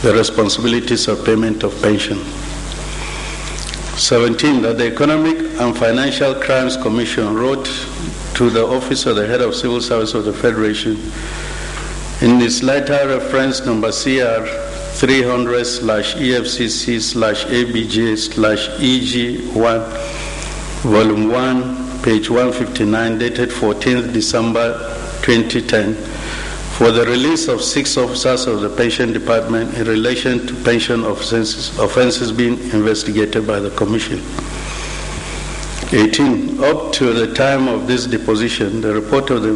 the responsibilities of payment of pension. 17, that the Economic and Financial Crimes Commission wrote to the Office of the Head of Civil Service of the Federation in its letter reference number CR 300/EFCC/ABJ/EG1, Volume 1, page 159, dated 14th December 2010, for the release of 6 officers of the Pension Department in relation to pension offenses being investigated by the Commission. 18. Up to the time of this deposition, the report of the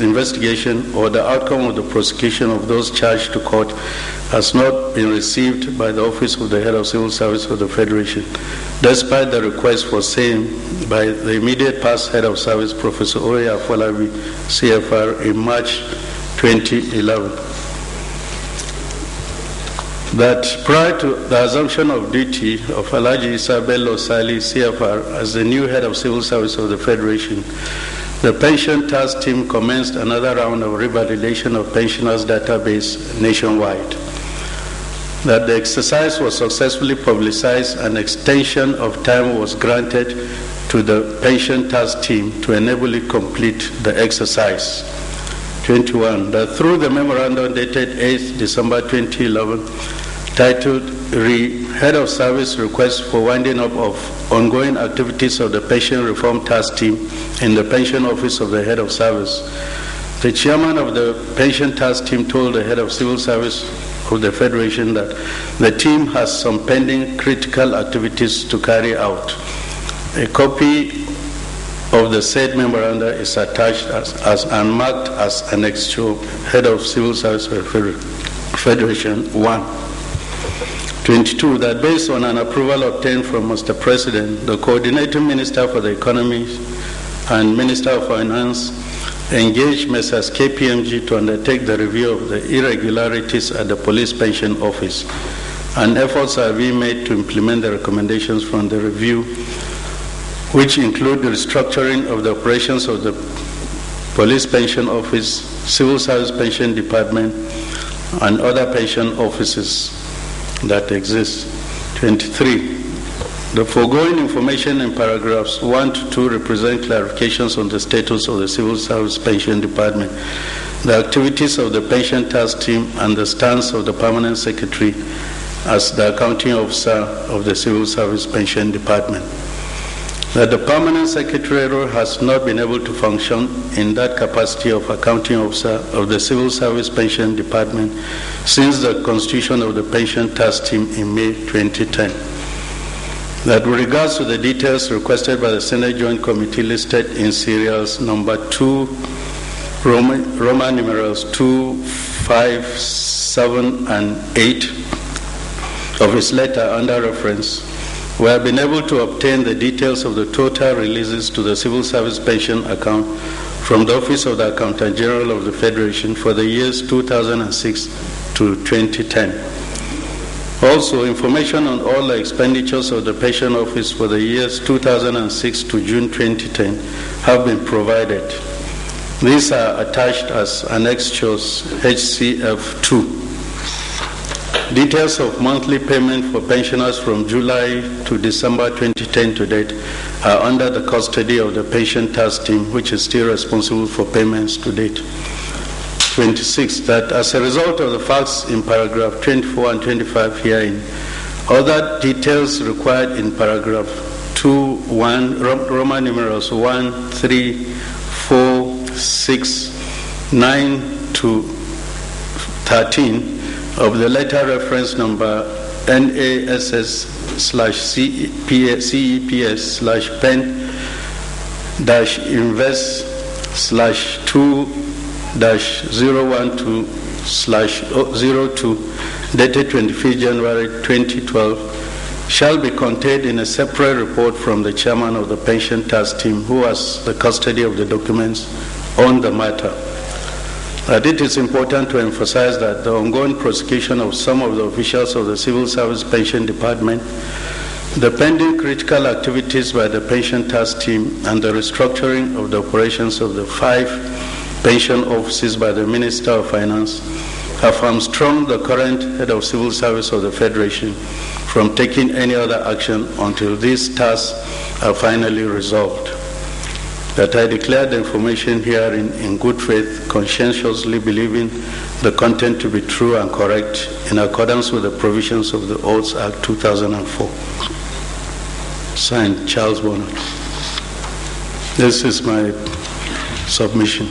investigation or the outcome of the prosecution of those charged to court has not been received by the Office of the Head of Civil Service of the Federation, despite the request for same by the immediate past Head of Service, Professor Oya Afolabi, CFR, in March 2011. That prior to the assumption of duty of Alhaji Isabello Sali, CFR, as the new Head of Civil Service of the Federation, the pension task team commenced another round of revalidation of pensioners' database nationwide. That the exercise was successfully publicized and extension of time was granted to the pension task team to enable it complete the exercise. 21. That through the memorandum dated 8th December 2011, titled Head of Service Request for Winding Up of Ongoing Activities of the Pension Reform Task Team in the Pension Office of the Head of Service, the chairman of the Pension Task Team told the Head of Civil Service of the Federation that the team has some pending critical activities to carry out. A copy of the said memoranda is attached as unmarked as Annex to Head of Civil Service of the Federation 1. 22. That based on an approval obtained from Mr. President, the Coordinating Minister for the Economy and Minister of Finance engaged Messrs. KPMG to undertake the review of the irregularities at the Police Pension Office, and efforts are being made to implement the recommendations from the review, which include the restructuring of the operations of the Police Pension Office, Civil Service Pension Department, and other pension offices that exist. 23. The foregoing information in paragraphs 1 to 2 represent clarifications on the status of the Civil Service Pension Department, the activities of the Pension Task Team, and the stance of the Permanent Secretary as the accounting officer of the Civil Service Pension Department. That the Permanent Secretary has not been able to function in that capacity of accounting officer of the Civil Service Pension Department since the constitution of the Pension Task Team in May 2010. That with regards to the details requested by the Senate Joint Committee listed in serials number 2, Roman numerals 2, 5, 7, and 8 of his letter under reference, we have been able to obtain the details of the total releases to the Civil Service Pension account from the Office of the Accountant General of the Federation for the years 2006 to 2010. Also, information on all the expenditures of the Pension Office for the years 2006 to June 2010 have been provided. These are attached as annexures HCF2. Details of monthly payment for pensioners from July to December 2010 to date are under the custody of the Pension Task Team, which is still responsible for payments to date. 26. That as a result of the facts in paragraph 24 and 25 herein, other details required in paragraph 2, 1, Roman numerals 1, 3, 4, 6, 9 to 13, of the letter reference number NASS/PES/PEN-invest/2-012/02 dated 25th January 2012 shall be contained in a separate report from the chairman of the Pension Task Team, who has the custody of the documents on the matter. That it is important to emphasize that the ongoing prosecution of some of the officials of the Civil Service Pension Department, the pending critical activities by the Pension Task Team, and the restructuring of the operations of the 5 pension offices by the Minister of Finance have hamstrung the current head of civil service of the Federation from taking any other action until these tasks are finally resolved. That I declare the information herein in good faith, conscientiously believing the content to be true and correct in accordance with the provisions of the Oaths Act 2004. Signed, Charles Bonner. This is my submission.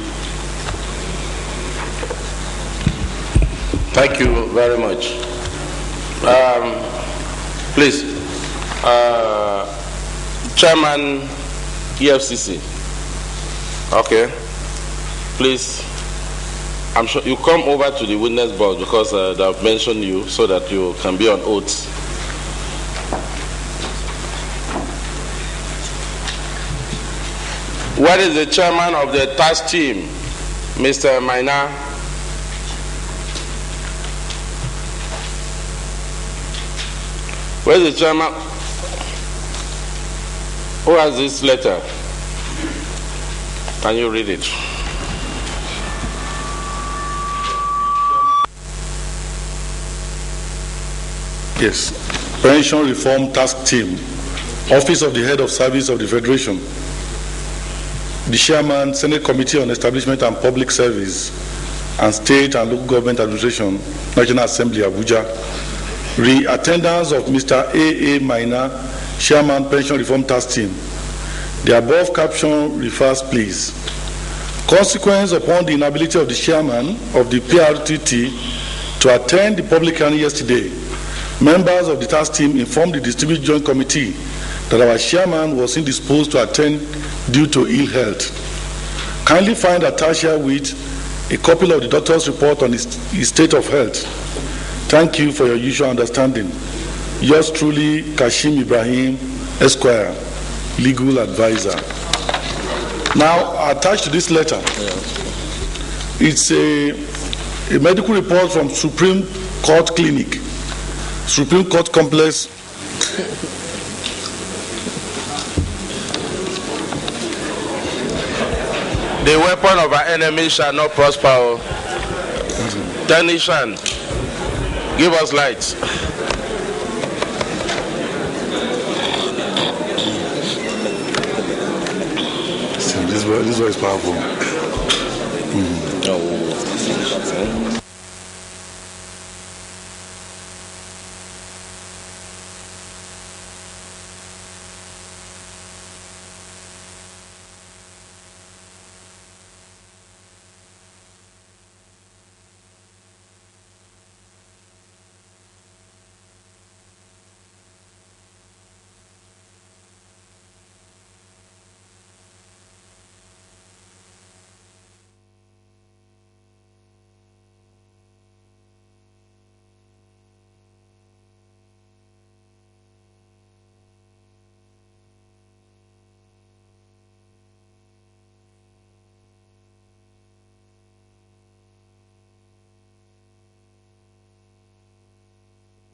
Thank you very much. Please, Chairman EFCC. Okay. Please, I'm sure you come over to the witness box because they've mentioned you so that you can be on oath. What is the chairman of the task team, Mr. Maina? Where is the chairman? Who has this letter? Can you read it? Yes. Pension Reform Task Team, Office of the Head of Service of the Federation. The Chairman, Senate Committee on Establishment and Public Service and State and Local Government Administration, National Assembly, Abuja. Re-attendance of Mr. A.A. Maina, Chairman, Pension Reform Task Team. The above caption refers, please. Consequence upon the inability of the Chairman of the PRTT to attend the public hearing yesterday, members of the task team informed the Distributed Joint Committee that our Chairman was indisposed to attend due to ill health. Kindly find attached with a copy of the doctor's report on his state of health. Thank you for your usual understanding. Yours truly, Kashim Ibrahim, Esquire, Legal Advisor. Now, attached to this letter, it's a medical report from Supreme Court Clinic, Supreme Court Complex. The weapon of our enemy shall not prosper. Technician, give us light. This one is powerful.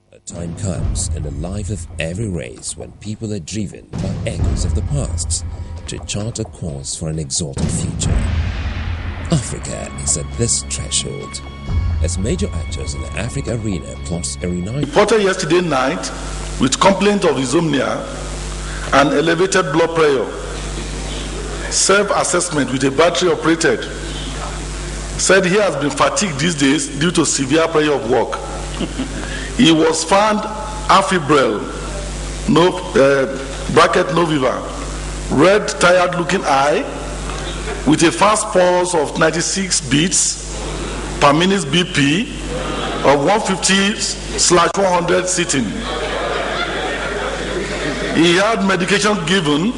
A time comes in the life of every race when people are driven by echoes of the past to chart a course for an exalted future. Africa is at this threshold as major actors in the Africa arena plots a renowned Reported yesterday night with complaint of insomnia and elevated blood pressure. Self-assessment with a battery operated. Said he has been fatigued these days due to severe pressure of work. He was found afebrile, no Noveva, red, tired-looking eye, with a fast pulse of 96 beats per minute BP of 150/100 sitting. He had medication given,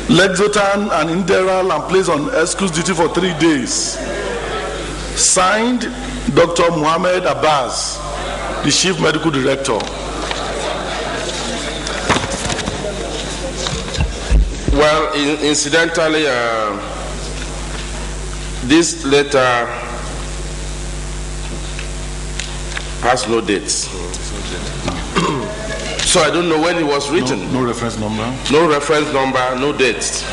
Lexotan and Inderal, and placed on excuse duty for 3 days. Signed, Dr. Muhammad Abbas, the Chief Medical Director. Well, incidentally, this letter has no dates. So I don't know when it was written. No reference number. No reference number, no dates.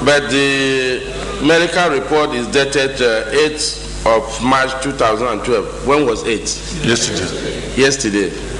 But the medical report is dated 8 of March 2012. When was it? Yesterday. Yesterday.